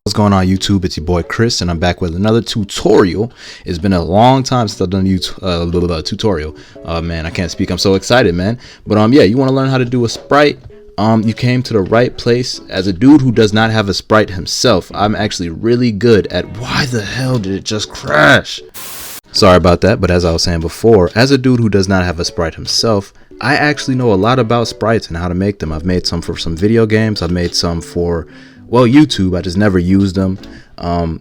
What's going on YouTube? It's your boy Chris and I'm back with another tutorial. It's been a long time since I've done a tutorial. Man, I can't speak. I'm so excited, man. But yeah, you want to learn how to do a sprite? You came to the right place. As a dude who does not have a sprite himself, I'm actually really good at why the hell did it just crash? Sorry about that, but as I was saying before, as a dude who does not have a sprite himself, I actually know a lot about sprites and how to make them. I've made some for some video games. I've made some for, well, YouTube. I just never used them.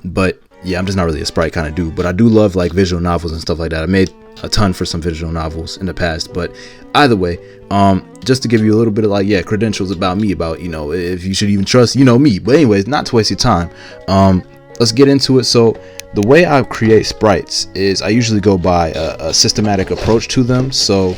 But yeah, I'm just not really a sprite kind of dude, but I do love like visual novels and stuff like that. I made a ton for some visual novels in the past, but either way, just to give you a little bit of like, credentials about me, about, if you should even trust, me. But anyways, not to waste your time, let's get into it. So the way I create sprites is I usually go by a systematic approach to them. So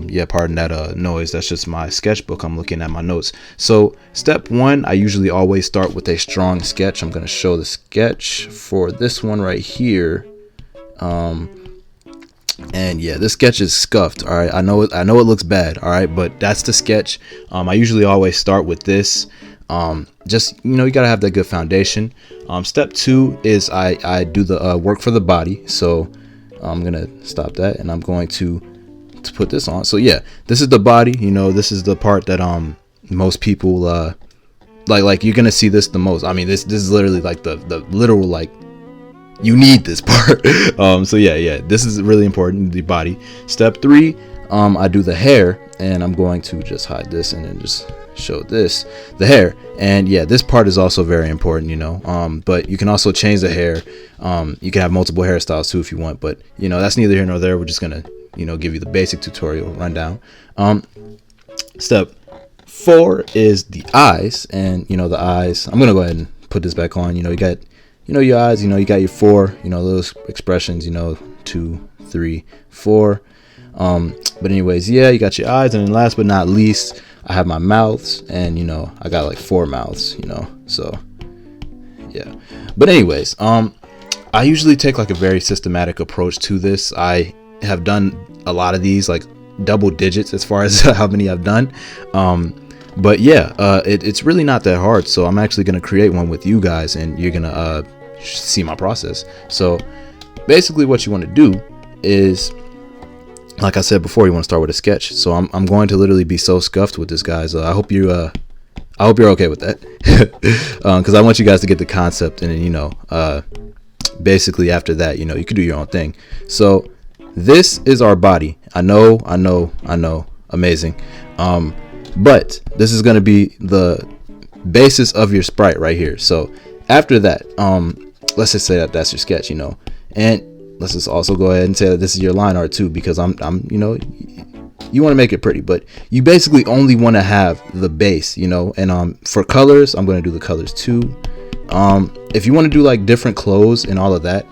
yeah, pardon that noise. That's just my sketchbook. I'm looking at my notes. So step one, I usually always start with a strong sketch. I'm going to show the sketch for this one right here. And yeah, this sketch is scuffed. All right, I know it looks bad. All right, but that's the sketch. I usually always start with this. Just, you gotta have that good foundation. Step two is I do the work for the body. So I'm gonna stop that and I'm going to put this on. So yeah, this is the body. This is the part that most people like you're gonna see this the most. I mean, this is literally like the literal, like, you need this part. So yeah, this is really important, the body. Step three, I do the hair, and I'm going to just hide this and then just show this, the hair. And yeah, this part is also very important, but you can also change the hair. You can have multiple hairstyles too if you want, but that's neither here nor there. We're just gonna give you the basic tutorial rundown. Step four is the eyes, and the eyes, I'm gonna go ahead and put this back on. You got your eyes, you got your four, those expressions, 2, 3, 4. But anyways, yeah, you got your eyes, and then last but not least, I have my mouths, and I got like 4 mouths, so yeah. But anyways, I usually take like a very systematic approach to this. I have done a lot of these, like double digits as far as how many I've done. But yeah, it's really not that hard. So I'm actually going to create one with you guys, and you're going to see my process. So basically what you want to do is, like I said before, you want to start with a sketch. So I'm going to literally be so scuffed with this, guys. I hope you're okay with that, because I want you guys to get the concept, and then basically after that, you could do your own thing. So this is our body. I know, amazing. But this is going to be the basis of your sprite right here. So after that, let's just say that that's your sketch, and let's just also go ahead and say that this is your line art too, because I'm you want to make it pretty, but you basically only want to have the base, and for colors, I'm going to do the colors too. If you want to do like different clothes and all of that,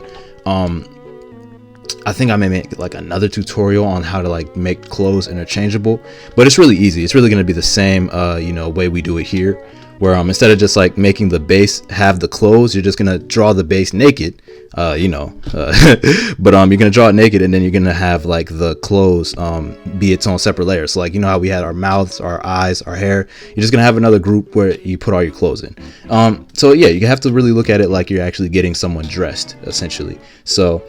I think I may make like another tutorial on how to like make clothes interchangeable, but it's really easy. It's really going to be the same way we do it here, where instead of just like making the base have the clothes, you're just going to draw the base naked, but you're going to draw it naked, and then you're going to have like the clothes be its own separate layer. So like, how we had our mouths, our eyes, our hair, you're just going to have another group where you put all your clothes in. So yeah, you have to really look at it like you're actually getting someone dressed, essentially. So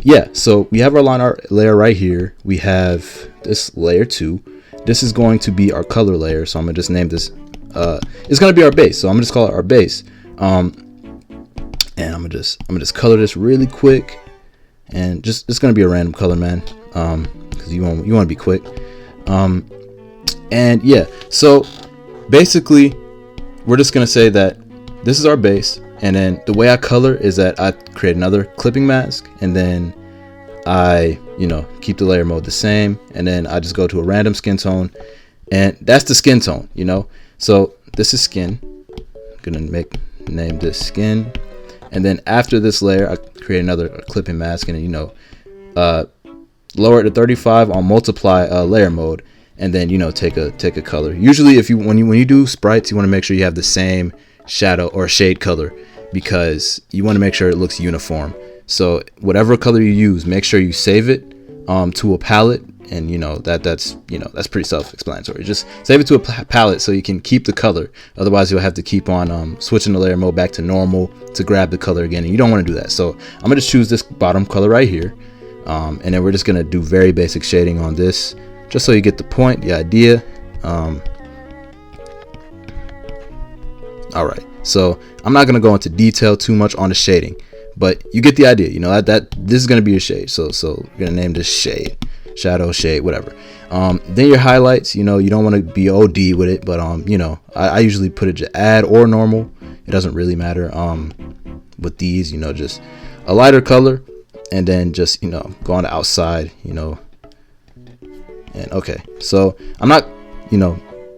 yeah, so we have our line art layer right here. We have this layer 2. This is going to be our color layer, so I'm gonna just name this, it's gonna be our base, so I'm gonna just call it our base. And I'm gonna just color this really quick, and it's gonna be a random color, man, because you want to be quick. And yeah, so basically we're just gonna say that this is our base. And then the way I color is that I create another clipping mask, and then I, keep the layer mode the same, and then I just go to a random skin tone, and that's the skin tone, So this is skin. I'm gonna name this skin, and then after this layer, I create another clipping mask, and lower it to 35 on multiply layer mode, and then take a color. Usually, when you do sprites, you want to make sure you have the same shadow or shade color, because you want to make sure it looks uniform. So whatever color you use, make sure you save it to a palette, and that's pretty self-explanatory. Just save it to a palette so you can keep the color. Otherwise you'll have to keep on switching the layer mode back to normal to grab the color again, and you don't want to do that. So I'm gonna just choose this bottom color right here, and then we're just gonna do very basic shading on this, just so you get the point, the idea. All right, so I'm not gonna go into detail too much on the shading, but you get the idea. That this is gonna be a shade. So we're gonna name this shade, shadow, shade, whatever. Then your highlights, you don't want to be OD with it, but I usually put it to add or normal. It doesn't really matter. With these, just a lighter color, and then just go on the outside, and okay. So I'm not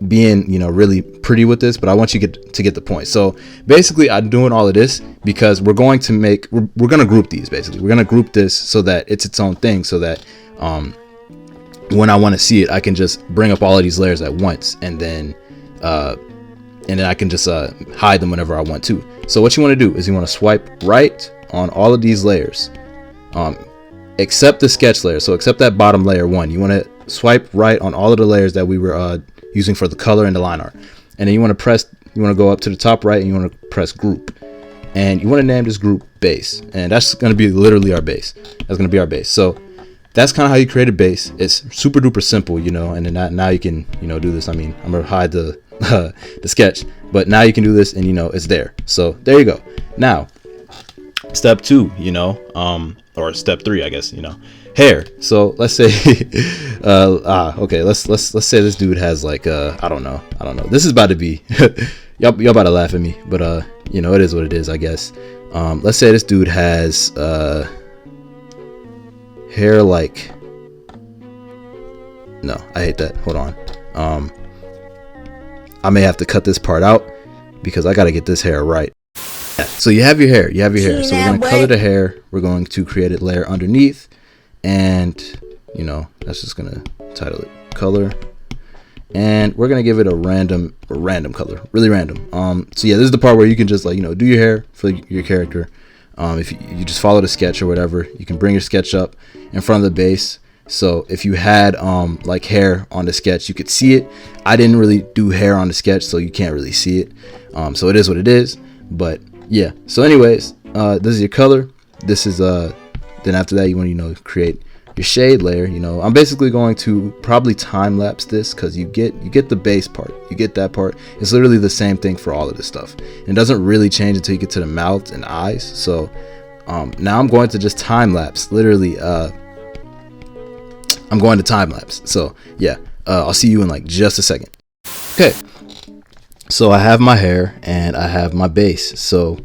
being really pretty with this, but I want you to get the point. So basically I'm doing all of this because we're going to group these. Basically we're going to group this so that it's its own thing, so that when I want to see it, I can just bring up all of these layers at once, and then I can just hide them whenever I want to. So what you want to do is you want to swipe right on all of these layers, except the sketch layer. So except that bottom layer 1, you want to swipe right on all of the layers that we were using for the color and the line art. And then you want to go up to the top right, and you want to press group, and you want to name this group base, and that's going to be literally our base. That's going to be our base. So that's kind of how you create a base. It's super duper simple, and then now you can do this. I mean, I'm gonna hide the the sketch, but now you can do this, and it's there. So there you go. Now step 2, or step 3, I guess, hair. So let's say okay, let's say this dude has like I don't know, this is about to be y'all about to laugh at me, but it is what it is, I guess. Let's say this dude has hair like, no, I hate that, hold on, I may have to cut this part out because I got to get this hair right. So you have your hair, so we're going to color the hair. We're going to create a layer underneath, and that's just going to title it color, and we're going to give it a random color, really random. So yeah, this is the part where you can just do your hair for your character. If you just follow the sketch or whatever, you can bring your sketch up in front of the base. So if you had like hair on the sketch, you could see it. I didn't really do hair on the sketch, so you can't really see it. So it is what it is. But yeah, so anyways, this is your color. This is then after that you want to create your shade layer. I'm basically going to probably time lapse this, because you get the base part, you get that part. It's literally the same thing for all of this stuff, and it doesn't really change until you get to the mouth and eyes. So now I'm going to just time lapse, literally. I'm going to time lapse. So yeah, I'll see you in like just a second. Okay, so I have my hair and I have my base. So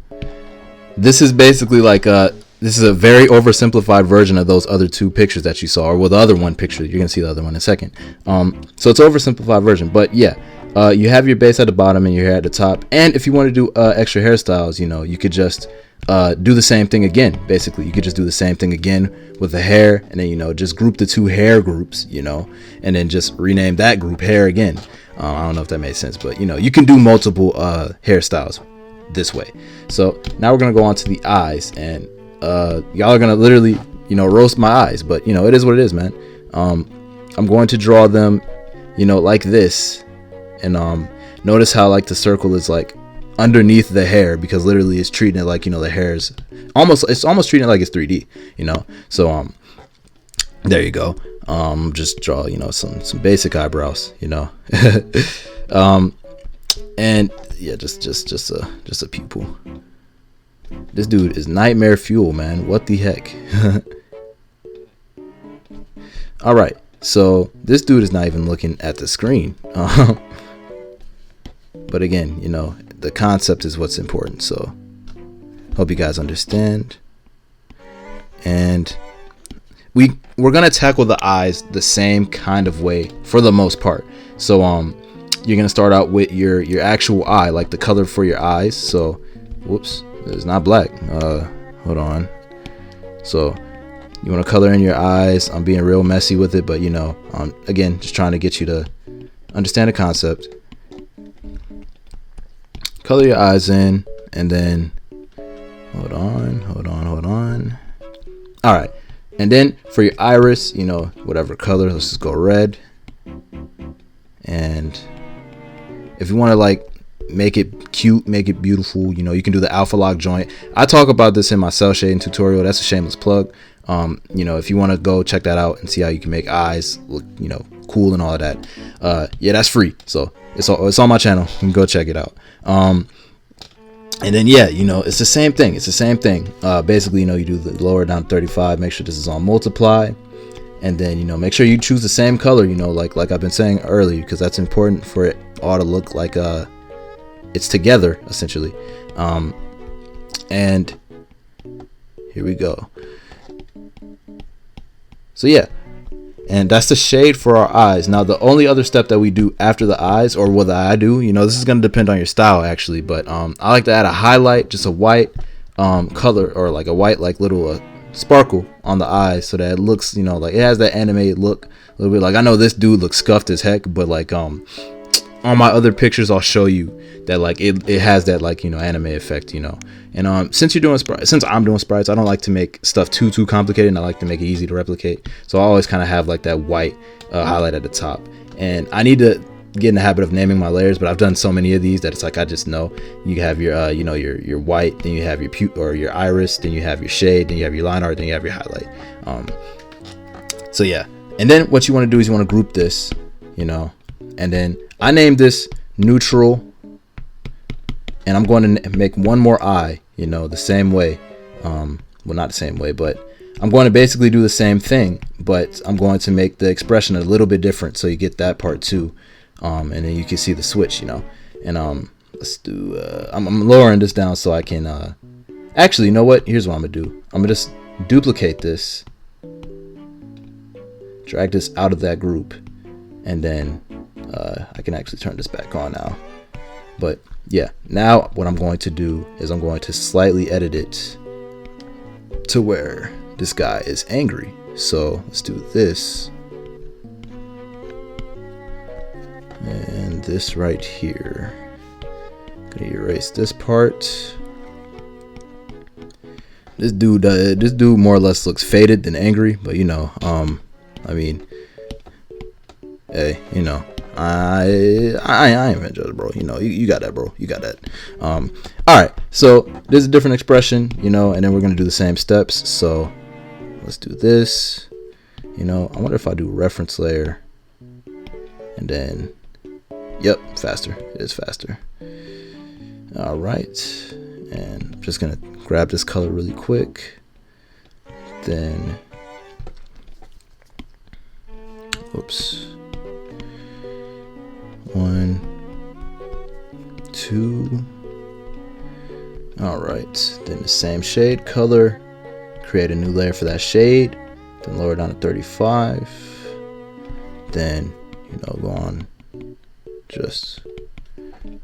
this is basically like this is a very oversimplified version of those other 2 pictures that you saw, or well, the other one picture, you're gonna see the other one in a second. So it's an oversimplified version, but yeah, you have your base at the bottom and your hair at the top. And if you want to do extra hairstyles, you could just do the same thing again. Basically, you could just do the same thing again with the hair, and then just group the 2 hair groups, and then just rename that group hair again. I don't know if that made sense, but you can do multiple hairstyles this way. So now we're gonna go on to the eyes, and y'all are gonna literally roast my eyes, but it is what it is, man. I'm going to draw them like this, and notice how like the circle is like underneath the hair, because literally it's treating it like the hair's almost treating it like it's 3D, so there you go. Just draw some basic eyebrows, and yeah, just a pupil. This dude is nightmare fuel, man. What the heck? All right, so this dude is not even looking at the screen. But again, the concept is what's important. So hope you guys understand. And we're gonna tackle the eyes the same kind of way for the most part. So you're gonna start out with your actual eye, like the color for your eyes. So whoops, it's not black. Hold on. So you want to color in your eyes. I'm being real messy with it, but again, just trying to get you to understand the concept. Color your eyes in, and then hold on. All right, And then for your iris, you know, whatever color, let's just go red. And if you want to like make it cute, make it beautiful, you know, you can do the alpha lock joint. I talk about this in my cell shading tutorial. That's a shameless plug. You know, if you want to go check that out and see how you can make eyes look, you know, cool and all of that, yeah, that's free. So it's on my channel. You can go check it out. And then, yeah, you know, it's the same thing. It's the same thing. Basically, you know, you do the lower down 35, make sure this is on multiply. And then, you know, make sure you choose the same color, you know, like I've been saying earlier, because that's important for it all to look like it's together, essentially. And here we go. So yeah, and that's the shade for our eyes. Now the only other step that we do after the eyes, or what I do, you know, this is going to depend on your style actually, but I like to add a highlight, just a white color, or like a white like little sparkle on the eyes, so that it looks, you know, like it has that animated look a little bit. Like I know this dude looks scuffed as heck, but like on my other pictures I'll show you that like it has that, like, you know, anime effect, you know. And since I'm doing sprites, I don't like to make stuff too complicated, and I like to make it easy to replicate. So I always kind of have like that white highlight at the top. And I need to get in the habit of naming my layers, but I've done so many of these that it's like I just know. You have your you know, your white, then you have your iris, then you have your shade, then you have your line art, then you have your highlight. So yeah, and then what you want to do is you want to group this, you know. And then I named this neutral, and I'm going to make one more eye, you know, the same way. Well, not the same way, but I'm going to basically do the same thing, but I'm going to make the expression a little bit different, so you get that part too. And then you can see the switch, you know. And let's do I'm lowering this down so I can actually, you know what, here's what I'm gonna do. I'm gonna just duplicate this, drag this out of that group, and then I can actually turn this back on now. But yeah, now what I'm going to do is I'm going to slightly edit it to where this guy is angry. So let's do this and this right here. Gonna erase this part. This dude more or less looks faded than angry, but you know, I mean, hey, you know, I ain't gonna judge, bro. You know, you got that, bro. You got that. All right, so there's a different expression, you know, and then we're gonna do the same steps. So let's do this. You know, I wonder if I do reference layer, and then, yep, faster. It is faster. All right, and I'm just gonna grab this color really quick. Then, whoops. 1, 2. All right, then the same shade color, create a new layer for that shade, then lower down to 35, then, you know, go on, just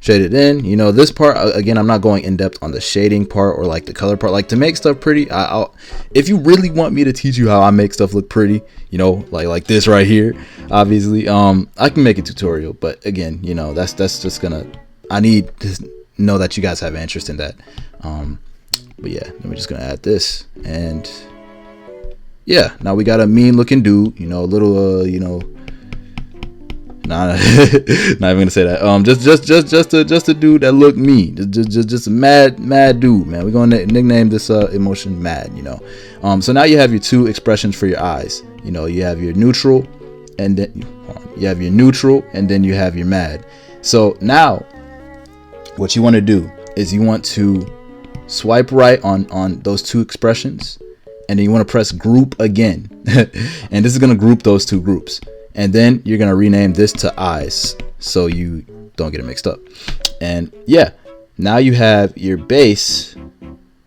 shade it in. You know, this part, again, I'm not going in depth on the shading part or like the color part. Like, to make stuff pretty, I'll if you really want me to teach you how I make stuff look pretty, you know, like this right here, obviously, I can make a tutorial. But again, you know, that's just gonna, I need to know that you guys have interest in that. But yeah, then we're just gonna add this, and yeah, now we got a mean looking dude, you know, a little you know, not even gonna say that. Just a dude that looked mean. Just a mad dude, man. We're gonna nickname this emotion mad, you know. So now you have your two expressions for your eyes. You know, you have your neutral, and then you have your neutral, and then you have your mad. So now, what you want to do is you want to swipe right on those two expressions, and then you want to press group again, and this is gonna group those two groups. And then you're gonna rename this to eyes, so you don't get it mixed up. And yeah, now you have your base,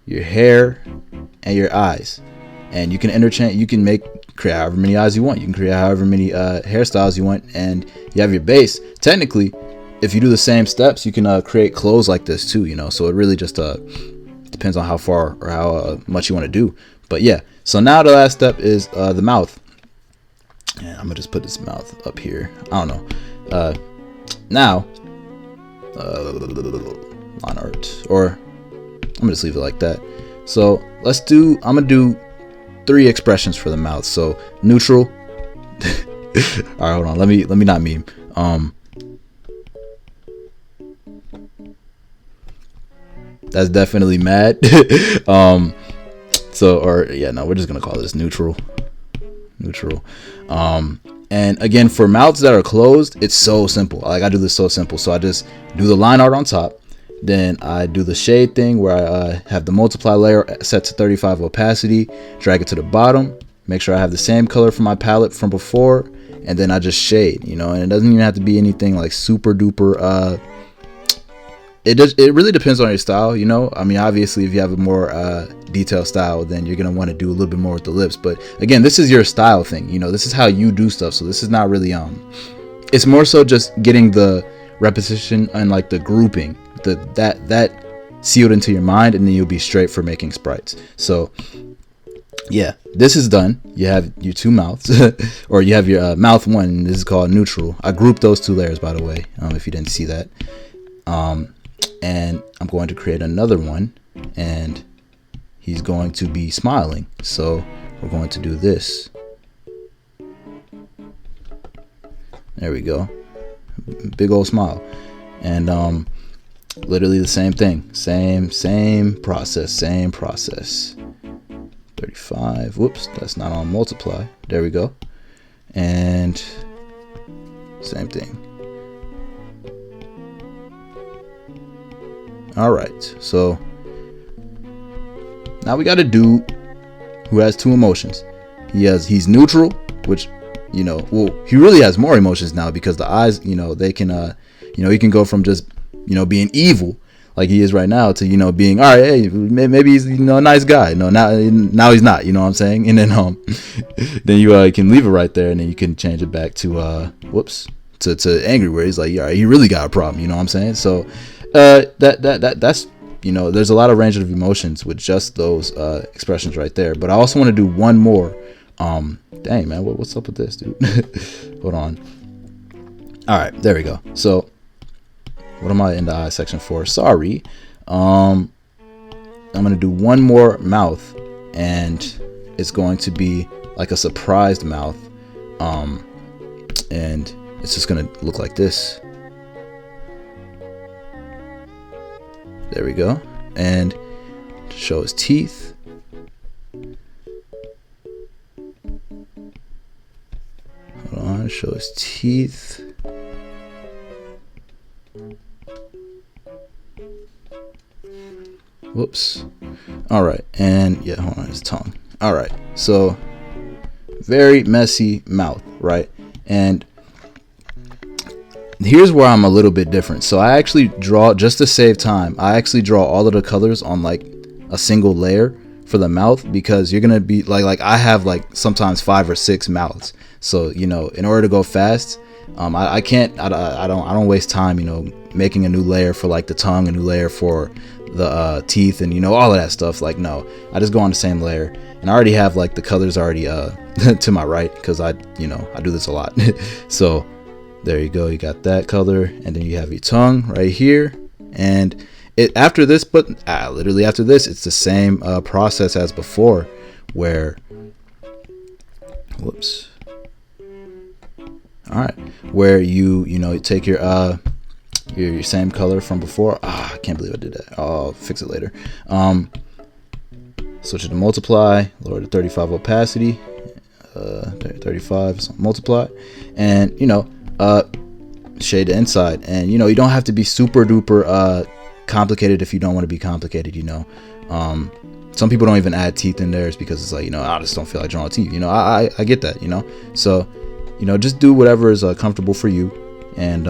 your hair, and your eyes. And you can interchange. You can create however many eyes you want. You can create however many hairstyles you want. And you have your base. Technically, if you do the same steps, you can create clothes like this too. You know, so it really just depends on how far or how much you want to do. But yeah, so now the last step is the mouth. And I'm gonna just put this mouth up here. I don't know. Now, line art, or I'm gonna just leave it like that. So I'm gonna do 3 expressions for the mouth. So neutral. All right, hold on. Let me not meme. That's definitely mad. So, or yeah, no, we're just gonna call this neutral. And again, for mouths that are closed, it's so simple. Like, I do this so simple. So I just do the line art on top, then I do the shade thing where I have the multiply layer set to 35 opacity, drag it to the bottom, make sure I have the same color for my palette from before, and then I just shade, you know. And it doesn't even have to be anything like super duper it really depends on your style, you know. I mean, obviously if you have a more detailed style, then you're gonna want to do a little bit more with the lips. But again, this is your style thing, you know. This is how you do stuff. So this is not really it's more so just getting the repetition and like the grouping, that sealed into your mind, and then you'll be straight for making sprites. So yeah, this is done. You have your 2 mouths, or you have your mouth 1, and this is called neutral. I grouped those 2 layers, by the way, if you didn't see that. And I'm going to create another one, and he's going to be smiling. So we're going to do this. There we go. Big old smile. And literally the same thing. Same process. 35. Whoops, that's not on multiply. There we go. And same thing. All right, so now we got a dude who has 2 emotions. He's neutral, which, you know, well, he really has more emotions now, because the eyes, you know, they can you know, he can go from just, you know, being evil like he is right now to, you know, being, all right, hey, maybe he's, you know, a nice guy. No, now he's not, you know what I'm saying? And then then you can leave it right there, and then you can change it back to to angry, where he's like, yeah, he really got a problem, you know what I'm saying? So that's, you know, there's a lot of range of emotions with just those expressions right there. But I also want to do one more. Dang, man, what's up with this, dude? Hold on. All right, there we go. So what am I in the eye section for? Sorry. I'm gonna do one more mouth, and it's going to be like a surprised mouth, and it's just gonna look like this. There we go. And to show his teeth. Hold on, show his teeth. Whoops. All right, and yeah, hold on, his tongue. All right, so very messy mouth, right? And here's where I'm a little bit different. So I actually draw, just to save time, I actually draw all of the colors on like a single layer for the mouth, because you're gonna be like I have like sometimes 5 or 6 mouths. So, you know, in order to go fast, I don't waste time, you know, making a new layer for like the tongue, a new layer for the teeth, and, you know, all of that stuff. Like, no, I just go on the same layer, and I already have like the colors already to my right, because I do this a lot. So there you go, you got that color, and then you have your tongue right here. And after this, but literally after this, it's the same process as before, where, whoops, all right, where you take your same color from before. I can't believe I did that. I'll fix it later. Switch it to multiply, lower to 35 opacity, 35, so multiply, and, you know, shade the inside. And, you know, you don't have to be super duper complicated if you don't want to be complicated, you know. Some people don't even add teeth in theirs, because it's like, you know, I just don't feel like drawing teeth, you know. I get that, you know. So, you know, just do whatever is comfortable for you. And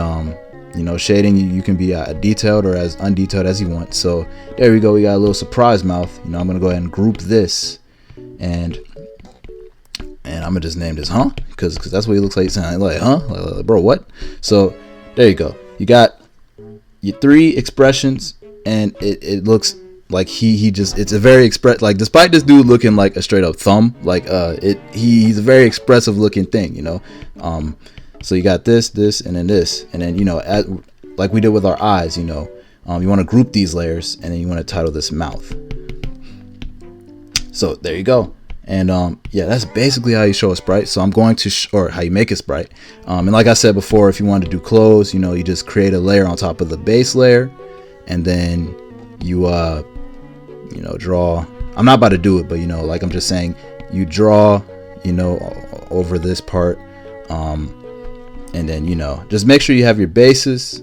you know, shading, you can be detailed or as undetailed as you want. So there we go, we got a little surprise mouth. You know, I'm gonna go ahead and group this, and I'm gonna just name this because that's what he looks like. Sounding like, like, bro, what? So there you go, you got your 3 expressions, and it looks like he just, it's a very like, despite this dude looking like a straight up thumb, like he's a very expressive looking thing, you know. So you got this, and then this, and then, you know, like we did with our eyes, you know, you want to group these layers, and then you want to title this mouth. So there you go. And yeah, that's basically how you show a sprite. So I'm going to or how you make a sprite. And like I said before, if you want to do clothes, you just create a layer on top of the base layer, and then you draw. I'm not about to do it, but like I'm just saying, you draw over this part, and then just make sure you have your bases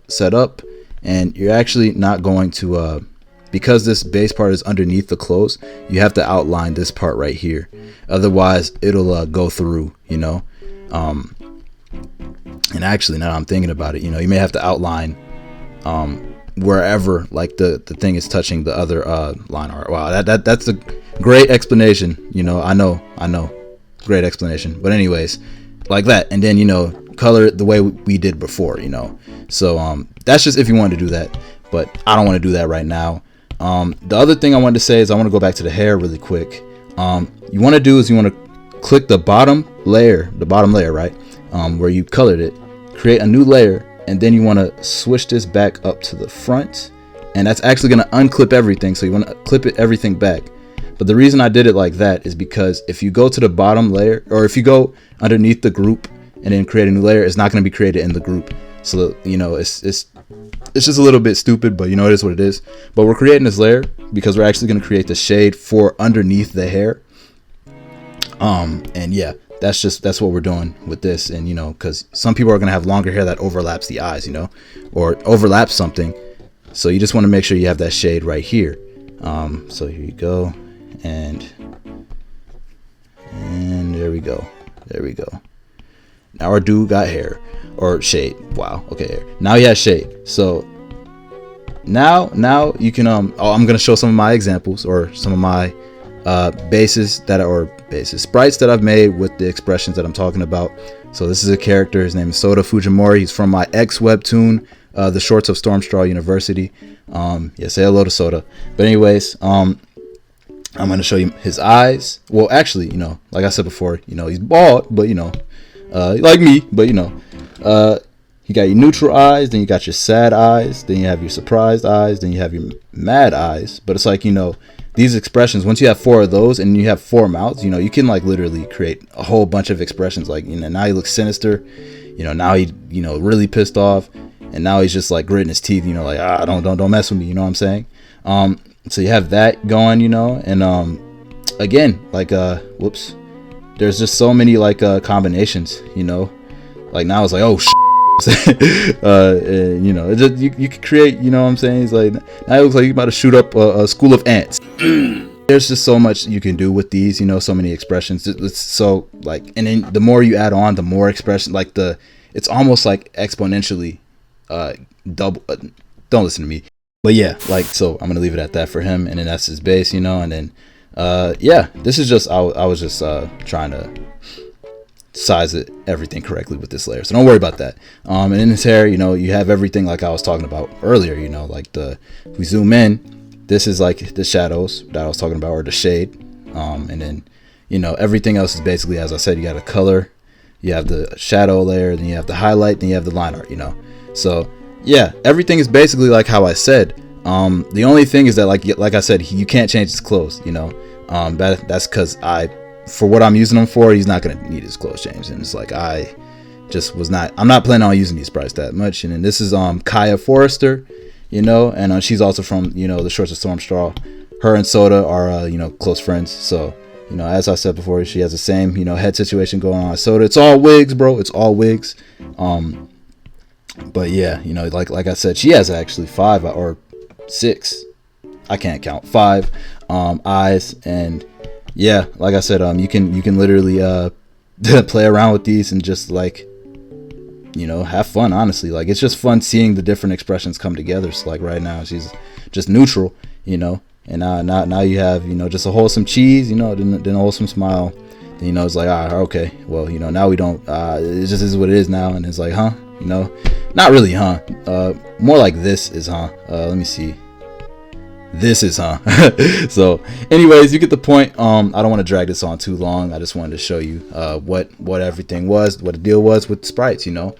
set up, and you're actually not going to because this base part is underneath the clothes, you have to outline this part right here, otherwise it'll go through. And actually, now I'm thinking about it, you may have to outline wherever like the thing is touching the other line art. Wow, that's a great explanation. I know, great explanation. But anyways, like that, and then color it the way we did before. So that's just if you want to do that, but I don't want to do that right now. The other thing I wanted to say is I want to go back to the hair really quick. You want to do is you want to click the bottom layer, right, where you colored it, create a new layer. And then you want to switch this back up to the front, and that's actually going to unclip everything. So you want to clip everything back. But the reason I did it like that is because if you go to the bottom layer, or if you go underneath the group and then create a new layer, it's not going to be created in the group. So it's just a little bit stupid, but it is what it is. But we're creating this layer because we're actually going to create the shade for underneath the hair. And yeah, that's what we're doing with this. And because some people are going to have longer hair that overlaps the eyes, or overlaps something, so you just want to make sure you have that shade right here. So here you go, and there we go. Now our dude got hair, or shade. Wow, okay, hair. Now he has shade. So now you can I'm going to show some of my examples, or some of my sprites that I've made with the expressions that I'm talking about. So this is a character, his name is Soda Fujimori. He's from my X webtoon, The Shorts of Stormstraw University. Yeah, say hello to Soda. But anyways, I'm going to show you his eyes. Well, actually, like I said before, he's bald, but like me, but you got your neutral eyes, then you got your sad eyes, then you have your surprised eyes, then you have your mad eyes. But it's like, these expressions, once you have 4 of those and you have 4 mouths, you can like literally create a whole bunch of expressions. Like, now he looks sinister, now he, really pissed off, and now he's just like gritting his teeth, like, don't mess with me, you know what I'm saying? So you have that going, and again, like whoops, there's just so many like combinations, like now it's like, oh and, you could create, what I'm saying? It's like, now it looks like you're about to shoot up a school of ants. There's just so much you can do with these, so many expressions. It's so like, and then the more you add on, the more expression, like it's almost like exponentially double. Don't listen to me, but yeah, like, so I'm gonna leave it at that for him, and then that's his base, and then yeah, this is just I was just trying to size it everything correctly with this layer, so don't worry about that. And in his hair, you have everything like I was talking about earlier, like if we zoom in, this is like the shadows that I was talking about, or the shade, and then everything else is basically, as I said, you got a color, you have the shadow layer, then you have the highlight, then you have the line art, so yeah, everything is basically like how I said. The only thing is that like I said, you can't change his clothes, that's because for what I'm using them for, he's not gonna need his clothes changed, and it's like I'm not planning on using these sprites that much. And then this is Kaya Forrester, and she's also from the Shorts of Stormstraw. Her and Soda are close friends, so as I said before, she has the same head situation going on as Soda. It's all wigs, bro, it's all wigs. But yeah, like I said, she has actually 5 or 6, I can't count, 5 eyes. And yeah, like I said, you can literally play around with these and just like have fun. Honestly, like, it's just fun seeing the different expressions come together. So like right now she's just neutral, and now you have just a wholesome cheese, then a wholesome smile. Then it's like, okay, well, now we don't, it just is what it is now. And it's like, not really, more like this is, let me see, this is, so anyways, you get the point. I don't want to drag this on too long. I just wanted to show you what everything was, what the deal was with sprites, and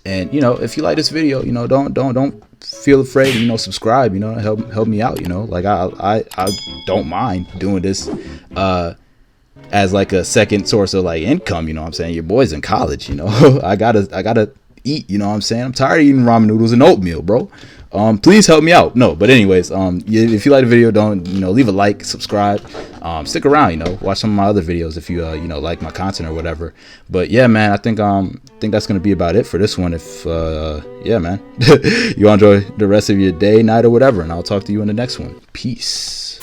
if you like this video, don't feel afraid to, you know, subscribe, you know, help me out, you know. Like I don't mind doing this as like a second source of like income, you know what I'm saying? Your boy's in college, you know. I gotta eat, you know what I'm saying? I'm tired of eating ramen noodles and oatmeal, bro. Please help me out. No, but anyways, if you like the video, don't, you know, leave a like, subscribe, stick around, you know, watch some of my other videos if you you know, like my content or whatever. But yeah, man, I think that's gonna be about it for this one. If yeah, man, you enjoy the rest of your day, night, or whatever, and I'll talk to you in the next one. Peace.